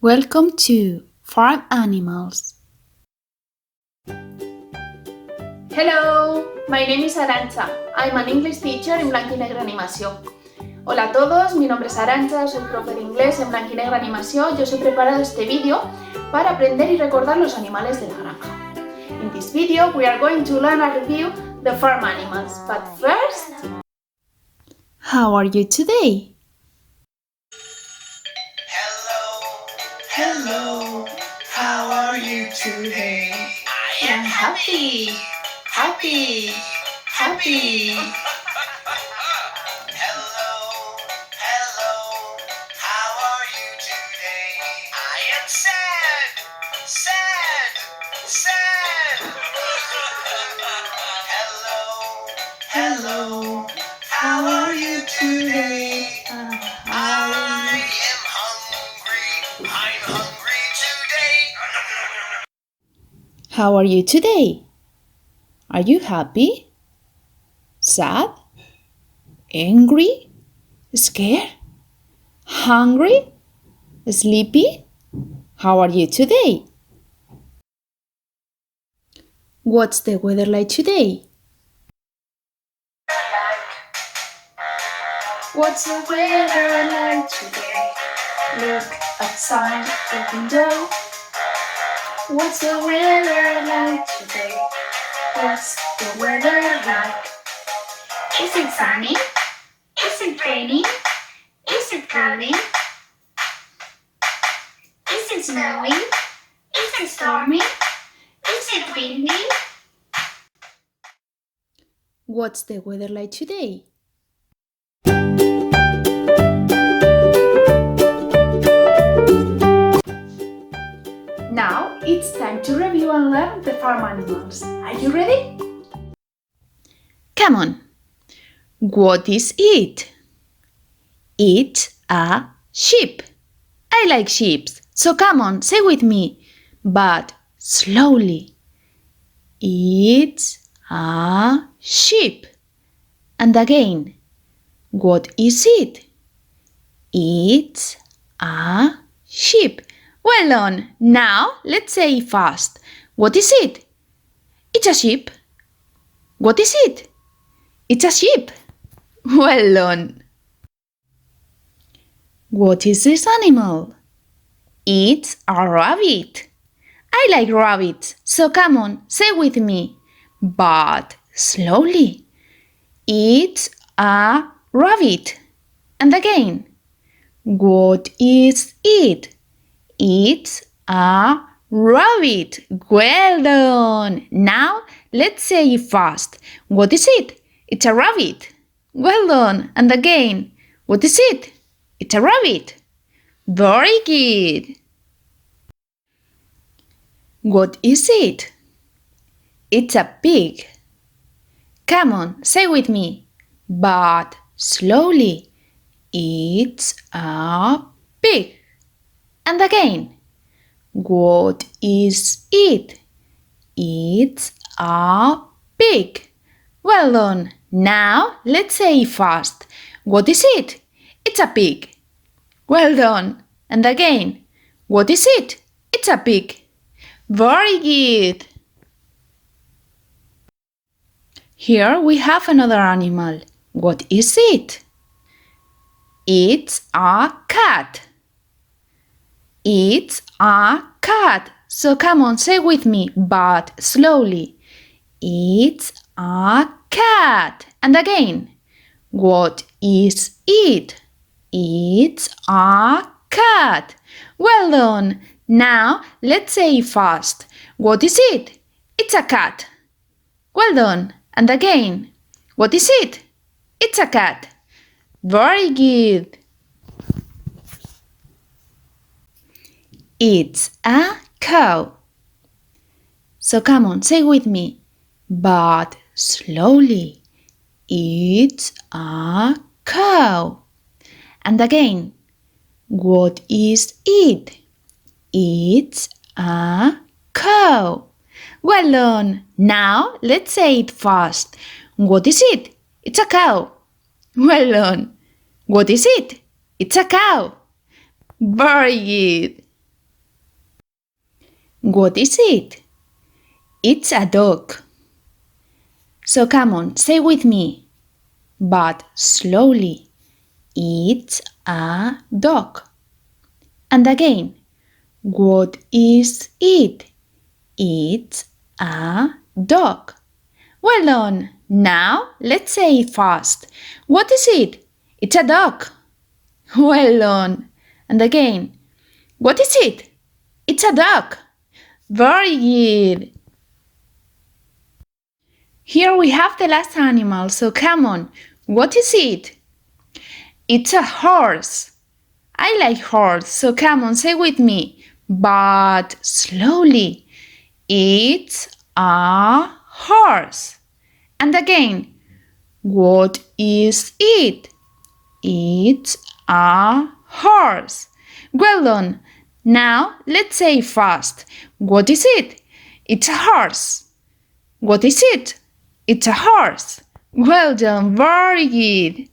Welcome to Farm Animals. Hello, my name is Arantxa. I'm an English teacher en Blanc y Negro Animació. Hola a todos, mi nombre es Arantxa, soy profe de inglés en Blanc y Negro Animació y os he preparado este vídeo para aprender y recordar los animales de la granja. In this video, we are going to learn and review the farm animals, but first... How are you today? Hello, how are you today? I am happy, happy, happy. Hello, how are you today? I am sad, sad, sad. Hello, how are you today? I'm hungry today. How are you today? Are you happy? Sad? Angry? Scared? Hungry? Sleepy? How are you today? What's the weather like today? What's the weather like today? Look outside the window. What's the weather like today? What's the weather like? Is it sunny? Is it raining? Is it cloudy? Is it snowy? Is it stormy? Is it windy? What's the weather like today? Now it's time to review and learn the farm animals. Are you ready? Come on. What is it? It's a sheep. I like sheep, so come on, say with me, but slowly. It's a sheep. And again, what is it? It's a sheep. Well done. Now let's say fast. What is it? It's a sheep. What is it? It's a sheep. Well done. What is this animal? It's a rabbit. I like rabbits, so come on, say with me, but slowly. It's a rabbit. And again, what is it? It's a rabbit. Well done. Now let's say fast. What is it? It's a rabbit. Well done. And again, what is it? It's a rabbit. Very good. What is it? It's a pig. Come on, say with me, but slowly. It's a pig. And again, what is it? It's a pig. Well done. Now let's say fast. What is it? It's a pig. Well done. And again, what is it? It's a pig. Very good. Here we have another animal. What is it? It's a cat. It's a cat. So come on, say with me, but slowly. It's a cat. And again, what is it? It's a cat. Well done. Now let's say fast. What is it? It's a cat. Well done. And again, what is it? It's a cat. Very good. It's a cow. So come on, say with me, but slowly. It's a cow. And again, what is it? It's a cow. Well done. Now let's say it fast. What is it? It's a cow. Well done. What is it? It's a cow. Very good. What is it? It's a dog. So come on, say with me, but slowly. It's a dog. And again, what is it? It's a dog. Well done. Now let's say it fast. What is it? It's a dog. Well done. And again, what is it? It's a dog. Very good. Here we have the last animal, so come on. What is it? It's a horse. I like horse, so come on, say with me, but slowly. It's a horse. And again, what is it? It's a horse. Well done. Now let's say fast. What is it? It's a horse. What is it? It's a horse. Well done, very good.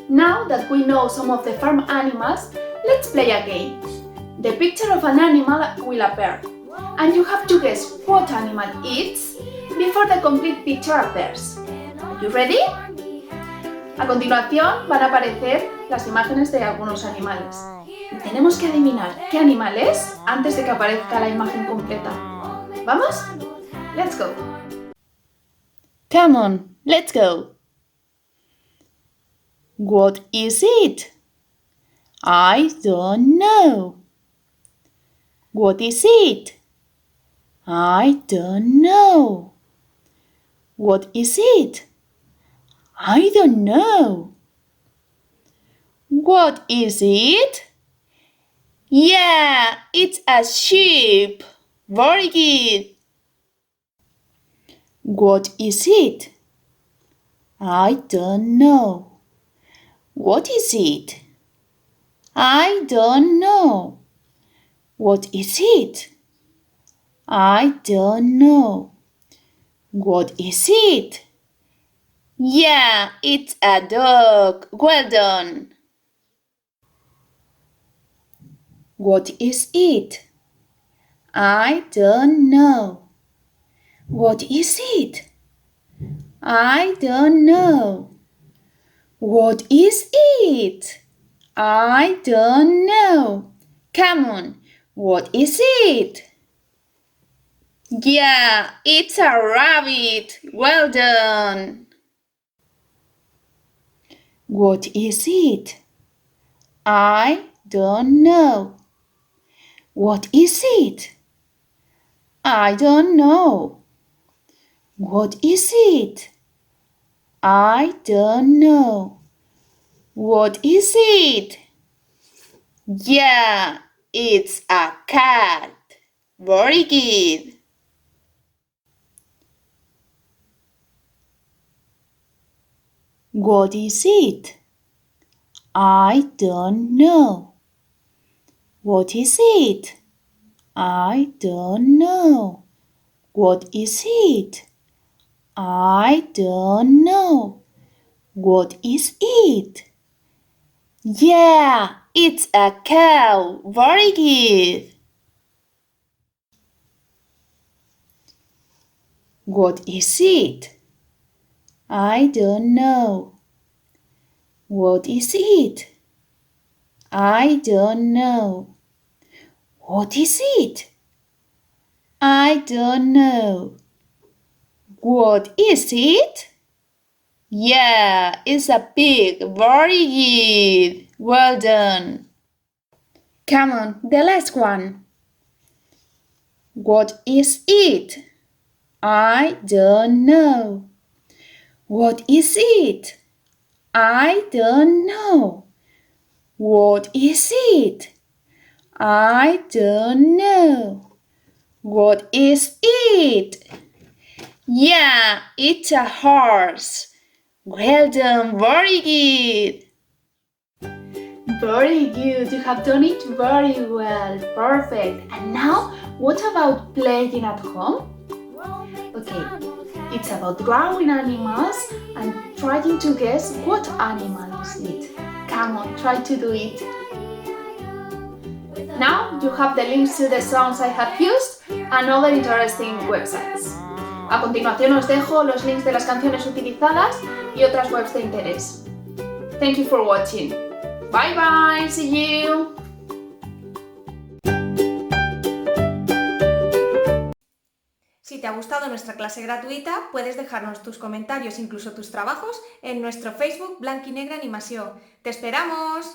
Now that we know some of the farm animals, let's play a game. The picture of an animal will appear, and you have to guess what animal it's before the complete picture appears. Are you ready? A continuación van a aparecer las imágenes de algunos animales. Y tenemos que adivinar qué animal es antes de que aparezca la imagen completa. ¿Vamos? Let's go! Come on, let's go. What is it? I don't know. What is it? I don't know. What is it? I don't know. What is it? Yeah, it's a sheep. Very good. What is it? I don't know. What is it? I don't know. What is it? I don't know. What is it? Yeah, it's a dog. Well done. What is it? I don't know. What is it? I don't know. What is it? I don't know. Come on, what is it? Yeah, it's a rabbit. Well done. What is it? I don't know. What is it? I don't know. What is it? I don't know. What is it? Yeah, it's a cat. Very good. What is it? I don't know. What is it? I don't know. What is it? I don't know. What is it? Yeah, it's a cow. Very good. What is it? I don't know. What is it? I don't know. What is it? I don't know. What is it? Yeah, it's a pig. Very good. Well done. Come on, the last one. What is it? I don't know. What is it? I don't know. What is it? I don't know. What is it? Yeah, it's a horse. Well done, very good. Very good, you have done it very well, perfect. And now, what about playing at home? Okay, it's about drawing animals and trying to guess what animal is it. Come on, try to do it. Now you have the links to the songs I have used and other interesting websites. A continuación os dejo los links de las canciones utilizadas y otras webs de interés. Thank you for watching. Bye bye, see you! Si te ha gustado nuestra clase gratuita, puedes dejarnos tus comentarios, incluso tus trabajos, en nuestro Facebook Blanc i Negre Animació. ¡Te esperamos!